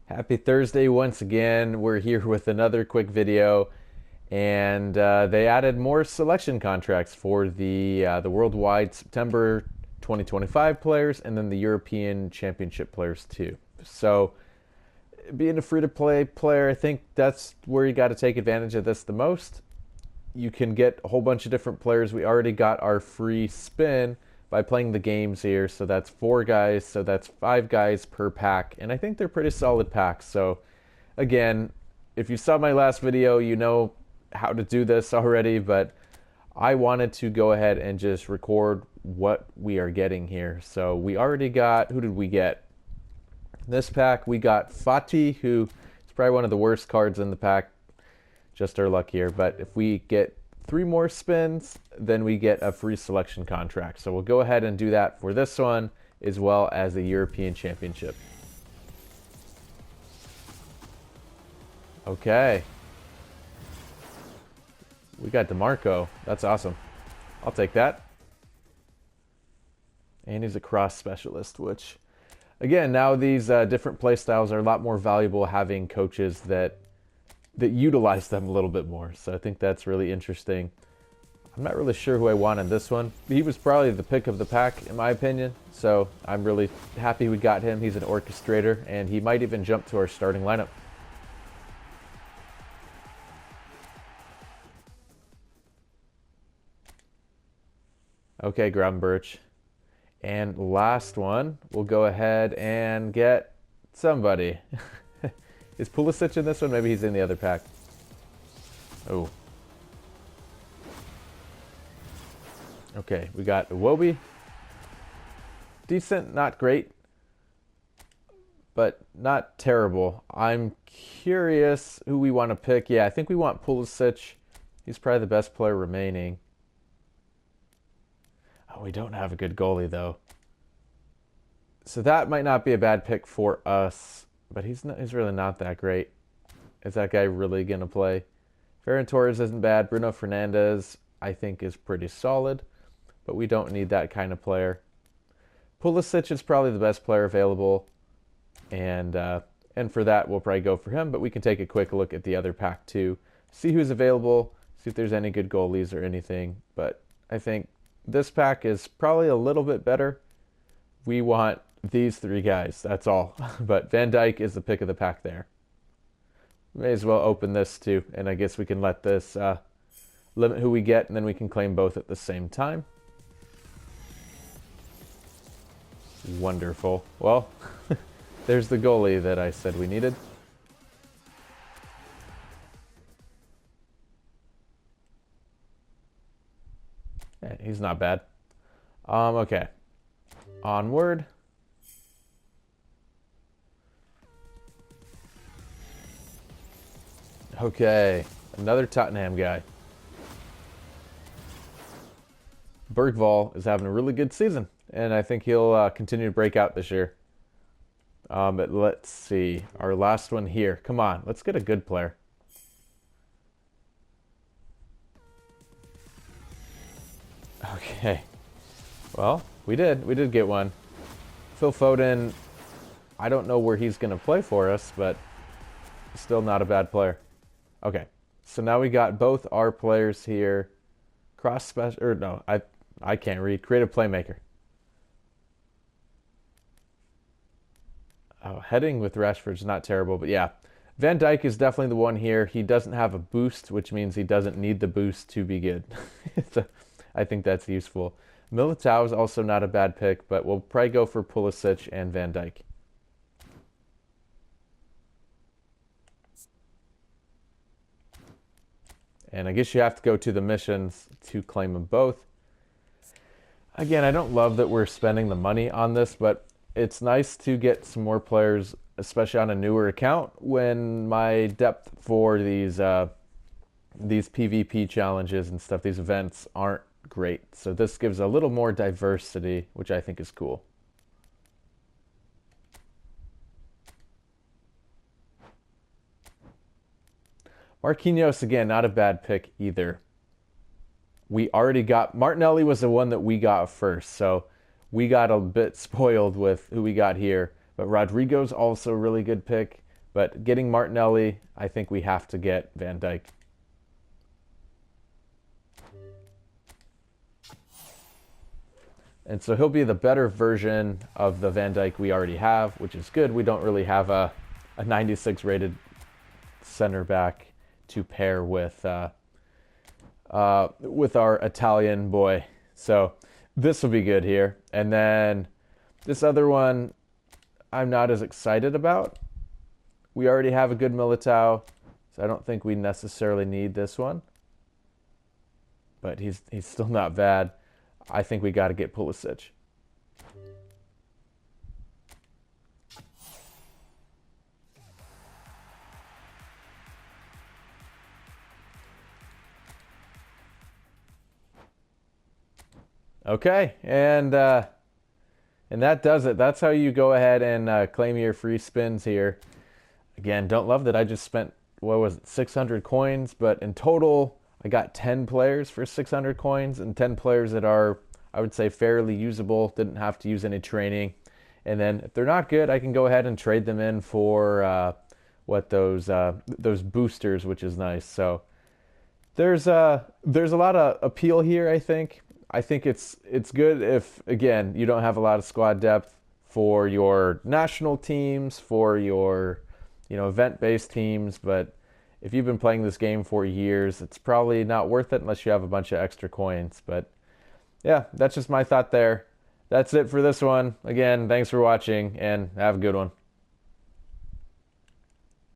Happy Thursday once again. We're here with another quick video, and they added more selection contracts for the worldwide September 2025 players, and then the European Championship players too. So, being a free-to-play player, I think that's where you got to take advantage of this the most. You can get a whole bunch of different players. We already got our free spin by playing the games here. So that's 4 guys. So that's 5 guys per pack. And I think they're pretty solid packs. So again, if you saw my last video, you know how to do this already. But I wanted to go ahead and just record what we are getting here. So we already got, who did we get? This pack, we got Fati, who is probably one of the worst cards in the pack. Just our luck here. But if we get 3 more spins, then we get a free selection contract. So we'll go ahead and do that for this one, as well as the European Championship. Okay. We got DeMarco. That's awesome. I'll take that. And he's a cross specialist, which, again, now these different play styles are a lot more valuable having coaches that utilize them a little bit more. So I think that's really interesting. I'm not really sure who I want in this one. He was probably the pick of the pack, in my opinion. So I'm really happy we got him. He's an orchestrator, and he might even jump to our starting lineup. Okay, Gravenberch. And last one, we'll go ahead and get somebody. Is Pulisic in this one? Maybe he's in the other pack. Oh. Okay, we got Iwobi. Decent, not great. But not terrible. I'm curious who we want to pick. Yeah, I think we want Pulisic. He's probably the best player remaining. Oh, we don't have a good goalie, though. So that might not be a bad pick for us. But he's really not that great. Is that guy really going to play? Ferran Torres isn't bad. Bruno Fernandes, I think, is pretty solid. But we don't need that kind of player. Pulisic is probably the best player available. And for that, we'll probably go for him. But we can take a quick look at the other pack, too. See who's available. See if there's any good goalies or anything. But I think this pack is probably a little bit better. We want these 3 guys, that's all. But Van Dijk is the pick of the pack there. May as well open this too, and I guess we can let this limit who we get, and then we can claim both at the same time. Wonderful. Well, there's the goalie that I said we needed. Yeah, he's not bad. Okay. Onward. Okay, another Tottenham guy. Bergvall is having a really good season, and I think he'll continue to break out this year. But let's see, our last one here. Come on, let's get a good player. Okay, well, we did get one. Phil Foden, I don't know where he's going to play for us, but still not a bad player. Okay, so now we got both our players here. Cross special, or no, I can't read. Creative playmaker. Oh, heading with Rashford's not terrible, but yeah. Van Dijk is definitely the one here. He doesn't have a boost, which means he doesn't need the boost to be good. So I think that's useful. Militao is also not a bad pick, but we'll probably go for Pulisic and Van Dijk. And I guess you have to go to the missions to claim them both. Again, I don't love that we're spending the money on this, but it's nice to get some more players, especially on a newer account, when my depth for these PvP challenges and stuff, these events, aren't great. So this gives a little more diversity, which I think is cool. Marquinhos, again, not a bad pick either. We already got... Martinelli was the one that we got first, so we got a bit spoiled with who we got here. But Rodrigo's also a really good pick. But getting Martinelli, I think we have to get Van Dijk. And so he'll be the better version of the Van Dijk we already have, which is good. We don't really have a 96 rated center back to pair with our Italian boy. So this will be good here. And then this other one I'm not as excited about. We already have a good Militao, so I don't think we necessarily need this one. But he's still not bad. I think we got to get Pulisic. Okay, and that does it. That's how you go ahead and claim your free spins here. Again, don't love that I just spent, what was it, 600 coins, but in total, I got 10 players for 600 coins and 10 players that are, I would say, fairly usable, didn't have to use any training. And then if they're not good, I can go ahead and trade them in for those boosters, which is nice. So there's a lot of appeal here, I think. I think it's good if, again, you don't have a lot of squad depth for your national teams, for your event-based teams, but if you've been playing this game for years, it's probably not worth it unless you have a bunch of extra coins. But yeah, that's just my thought there. That's it for this one. Again, thanks for watching and have a good one.